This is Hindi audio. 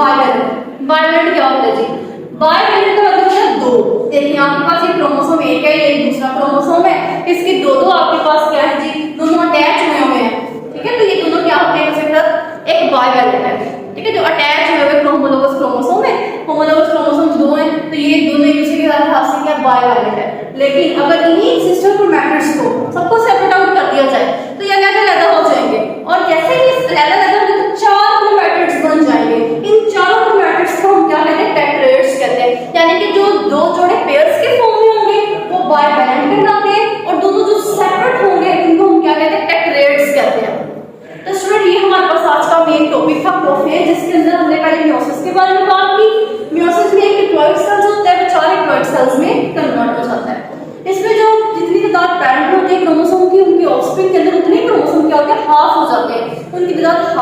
बाइवैलेंट। बाइवैलेंट क्या होता है जी? बाइवैलेंट का मतलब है दो। देखिए आपके पास एक क्रोमोसोम एक है, ये दूसरा क्रोमोसोम है, इसके दो दो आपके पास क्या है जी, दोनों अटैच हुए हैं, ठीक है। तो ये दोनों क्या होते हैं, एक बाइवैलेंट है, ठीक है, जो अटैच हुए हुए होमोलोगस क्रोमोसोम है। होमोलोगस क्रोमोसोम दो हैं, तो ये दोनों एक दूसरे के साथ हासिल क्या बाइवैलेंट है। लेकिन अगर इन्हीं सिस्टर क्रोमैटिड्स को सबको सेपरेट आउट कर दिया जाए तो ये अलग-अलग हो जाएंगे, और जैसे ही अलग-अलग होंगे तो चार क्रोमैटिड्स बन जाएंगे। इन चारों क्रोमैटिड्स को हम क्या कहते हैं, टेट्राएड्स कहते हैं। यानी कि जो दो जोड़े पेयर्स के फॉर्म में होंगे वो बाइवैलेंट कहलाते हैं, और दोनों जो सेपरेट होंगे इनको हम क्या कहते हैं, टेट्राएड्स कहते हैं। तो स्टूडेंट ये हमारे पास आज का मेन टॉपिक था प्रोफेज, जिसके अंदर हमने पहले मियोसिस के बारे में बात की। मियोसिस में एक डिप्लॉइड सेल्स होता है, वो चार डिप्लॉइड सेल्स में कन्वर्ट हो जाता है। इसमें जो जितनी तादाद पैरेंट होते हैं क्रोमोसोम की, उनके ऑफस्प्रिंग के अंदर उतने क्रोमोसोम क्या होते हैं, हाफ हो जाते हैं, उनकी तादाद